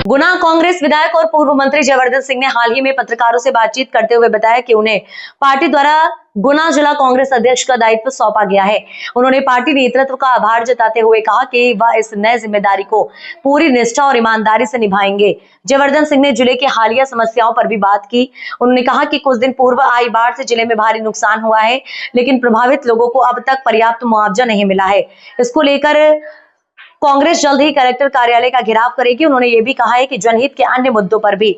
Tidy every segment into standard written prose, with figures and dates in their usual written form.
गुना कांग्रेस विधायक और पूर्व मंत्री जयवर्धन सिंह ने हाल ही में पत्रकारों से बातचीत करते हुए बताया कि उन्हें पार्टी द्वारा गुना जिला कांग्रेस अध्यक्ष का दायित्व सौंपा गया है। उन्होंने पार्टी नेतृत्व का आभार जताते हुए कहा कि वह इस नए जिम्मेदारी को पूरी निष्ठा और ईमानदारी से निभाएंगे। जयवर्धन सिंह ने जिले की हालिया समस्याओं पर भी बात की। उन्होंने कहा कि कुछ दिन पूर्व आई बाढ़ से जिले में भारी नुकसान हुआ है, लेकिन प्रभावित लोगों को अब तक पर्याप्त मुआवजा नहीं मिला है। इसको लेकर कांग्रेस जल्द ही कलेक्टर कार्यालय का घेराव करेगी। उन्होंने ये भी कहा है कि जनहित के अन्य मुद्दों पर भी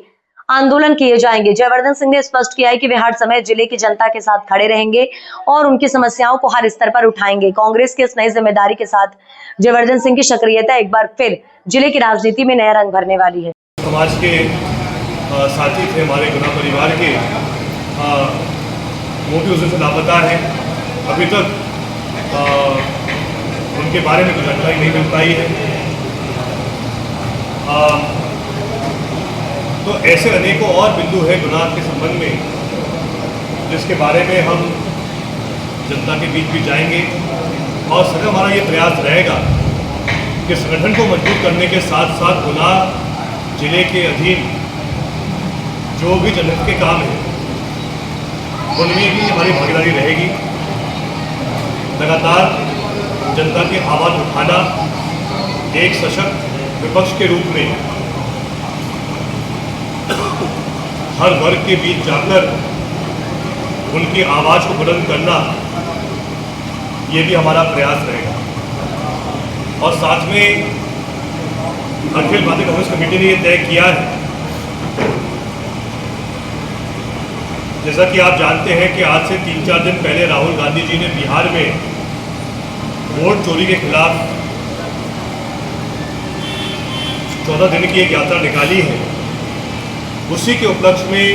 आंदोलन किए जाएंगे। जयवर्धन सिंह ने स्पष्ट किया है कि वे हर समय जिले की जनता के साथ खड़े रहेंगे और उनकी समस्याओं को हर स्तर पर उठाएंगे। कांग्रेस की इस नई जिम्मेदारी के साथ जयवर्धन सिंह की सक्रियता एक बार फिर जिले की राजनीति में नया रंग भरने वाली है। समाज के साथी थे हमारे गुना परिवार के, वो भी उस दिन से लापता है। अभी तक उनके बारे में कुछ जानकारी नहीं मिल पाई है। तो ऐसे अनेकों और बिंदु हैं गुना के संबंध में, जिसके बारे में हम जनता के बीच भी जाएंगे और सर हमारा ये प्रयास रहेगा कि संगठन को मजबूत करने के साथ साथ गुना जिले के अधीन जो भी जनहित के काम हैं उनमें भी हमारी भागीदारी रहेगी। लगातार जनता की आवाज़ उठाना, एक सशक्त विपक्ष के रूप में हर वर्ग के बीच जाकर उनकी आवाज़ को बुलंद करना, ये भी हमारा प्रयास रहेगा। और साथ में अखिल भारतीय कांग्रेस कमेटी ने ये तय किया है, जैसा कि आप जानते हैं कि आज से 3-4 दिन पहले राहुल गांधी जी ने बिहार में वोट चोरी के खिलाफ 14 दिन की एक यात्रा निकाली है। उसी के उपलक्ष्य में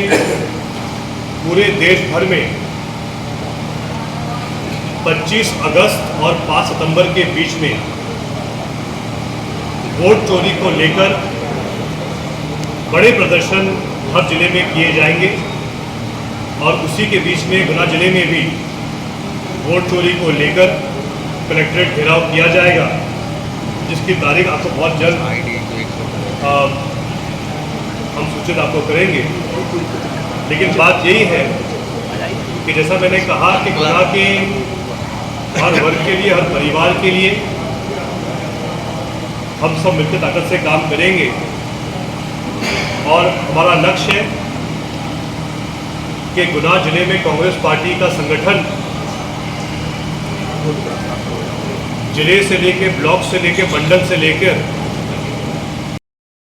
पूरे देश भर में 25 अगस्त और 5 सितंबर के बीच में वोट चोरी को लेकर बड़े प्रदर्शन हर जिले में किए जाएंगे और उसी के बीच में गुना जिले में भी वोट चोरी को लेकर कलेक्ट्रेट घेराव किया जाएगा, जिसकी तारीख आपको बहुत जल्द हम सूचित आपको करेंगे। लेकिन बात यही है कि जैसा मैंने कहा कि गुना के हर वर्ग के लिए, हर परिवार के लिए हम सब मिलकर ताकत से काम करेंगे और हमारा लक्ष्य है कि गुना जिले में कांग्रेस पार्टी का संगठन जिले से लेके ब्लॉक से लेके मंडल से लेकर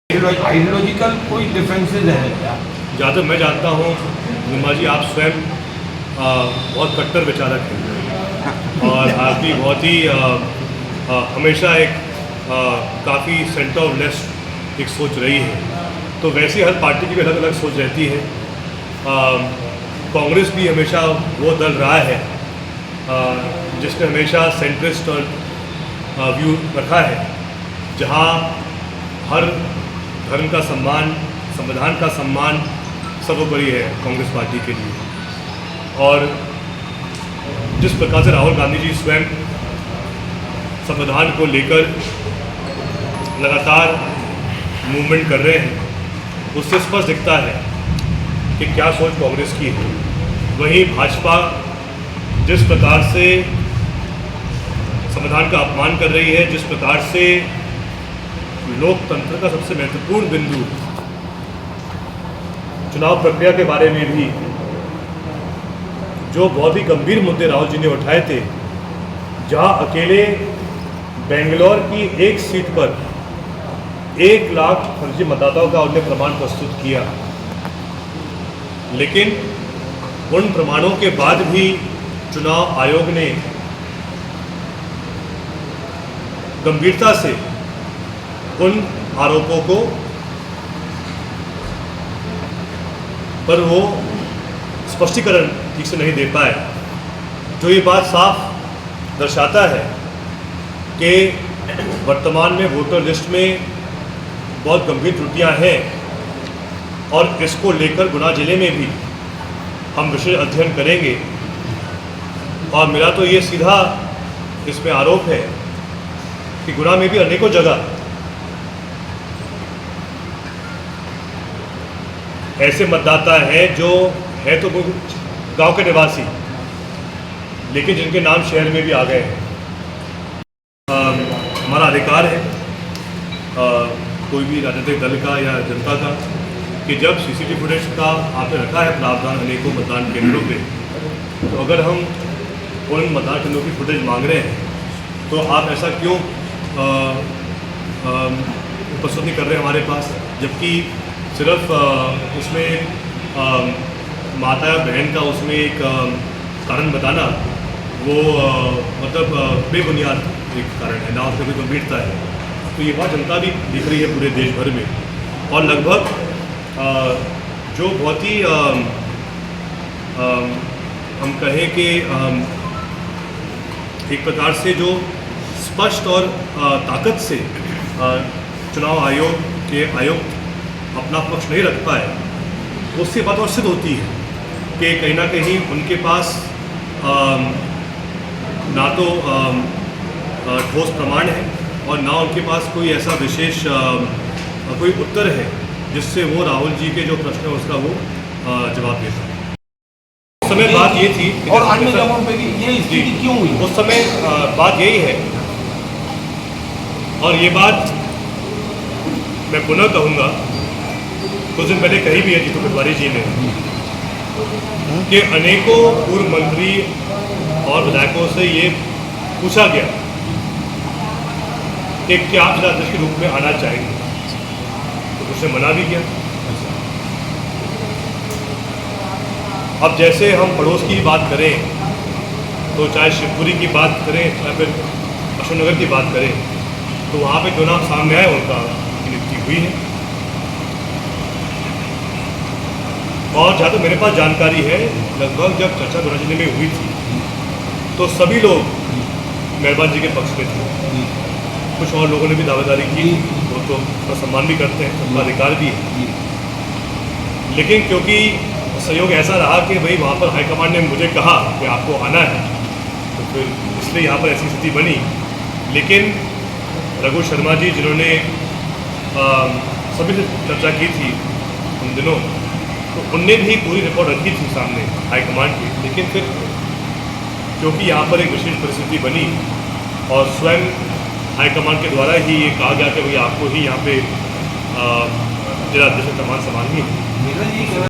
आइडियोलॉजिकल कोई डिफरेंसेस है क्या? जहाँ तक मैं जानता हूँ निमा जी, आप स्वयं बहुत कट्टर विचारक हैं और आपकी बहुत ही हमेशा एक काफ़ी सेंटर ऑफ लेफ्ट एक सोच रही है। तो वैसे हर पार्टी की भी अलग अलग सोच रहती है। कांग्रेस भी हमेशा वो दल रहा है जिसने हमेशा सेंट्रिस्ट और व्यू रखा है, जहाँ हर धर्म का सम्मान, संविधान का सम्मान सर्वोपरि है कांग्रेस पार्टी के लिए। और जिस प्रकार से राहुल गांधी जी स्वयं संविधान को लेकर लगातार मूवमेंट कर रहे हैं, उससे स्पष्ट दिखता है कि क्या सोच कांग्रेस की है। वहीं भाजपा जिस प्रकार से संविधान का अपमान कर रही है, जिस प्रकार से लोकतंत्र का सबसे महत्वपूर्ण बिंदु चुनाव प्रक्रिया के बारे में भी जो बहुत ही गंभीर मुद्दे राहुल जी ने उठाए थे, जहां अकेले बेंगलोर की एक सीट पर 1 लाख फर्जी मतदाताओं का उन्होंने प्रमाण प्रस्तुत किया, लेकिन उन प्रमाणों के बाद भी चुनाव आयोग ने गंभीरता से उन आरोपों को पर वो स्पष्टीकरण ठीक से नहीं दे पाए, जो ये बात साफ दर्शाता है कि वर्तमान में वोटर लिस्ट में बहुत गंभीर त्रुटियां हैं और इसको लेकर गुना जिले में भी हम विशेष अध्ययन करेंगे। और मेरा तो ये सीधा इसमें आरोप है कि गुना में भी अनेकों जगह ऐसे मतदाता हैं जो है तो वो गांव के निवासी, लेकिन जिनके नाम शहर में भी आ गए हैं। हमारा अधिकार है कोई भी राजनीतिक दल का या जनता का कि जब सीसीटीवी फुटेज का आपने रखा है प्रावधान अनेकों मतदान केंद्रों पे, तो अगर हम उन मतदान केंद्रों की फुटेज मांग रहे हैं तो आप ऐसा क्यों उपस्थित नहीं कर रहे हमारे पास, जबकि सिर्फ उसमें माता या बहन का उसमें एक कारण बताना वो मतलब बेबुनियाद एक कारण है, ना उसमें कोई गंभीरता है। तो ये बात जनता भी दिख रही है पूरे देश भर में, और लगभग जो बहुत ही हम कहें कि एक प्रकार से जो स्पष्ट और ताकत से चुनाव आयोग के आयुक्त अपना पक्ष नहीं रख पाए, उससे बात और सिद्ध होती है कि कहीं ना कहीं उनके पास ना तो ठोस प्रमाण है और ना उनके पास कोई ऐसा विशेष कोई उत्तर है जिससे वो राहुल जी के जो प्रश्न है उसका वो जवाब दे सकें। उस समय बात ये थी कि और अन्य जगहों पे भी ये स्थिति क्यों हुई? उस समय बात यही है, और ये बात मैं पुनः कहूँगा, कुछ दिन पहले कही भी है जीतू पटवारी जी ने कि अनेकों पूर्व मंत्री और विधायकों से ये पूछा गया कि क्या आप जिलाध्यक्ष के रूप में आना चाहेंगे, तो उसने मना भी किया। अब जैसे हम पड़ोस की बात करें तो चाहे शिवपुरी की बात करें चाहे फिर अशोकनगर की बात करें, तो वहाँ पे जो नाम सामने आए उनका नियुक्ति हुई है। और जहाँ तक मेरे पास जानकारी है, लगभग जब चर्चा गुना जिले में हुई थी तो सभी लोग मेहरबान जी के पक्ष में थे। कुछ और लोगों ने भी दावेदारी की, वो तो उसका सम्मान भी करते हैं, उनका अधिकार भी है, लेकिन क्योंकि सहयोग ऐसा रहा कि भाई वहाँ पर हाईकमांड ने मुझे कहा कि आपको आना है, तो फिर इसलिए यहाँ पर ऐसी स्थिति बनी। लेकिन रघु शर्मा जी जिन्होंने सभी से चर्चा की थी उन दिनों, तो उनने भी पूरी रिपोर्ट रखी थी सामने हाईकमांड की, लेकिन फिर क्योंकि यहाँ पर एक विशेष परिस्थिति बनी और स्वयं हाईकमांड के द्वारा ही ये कहा गया कि भाई आपको ही यहाँ पे जिला अध्यक्ष का मान संभालनी है।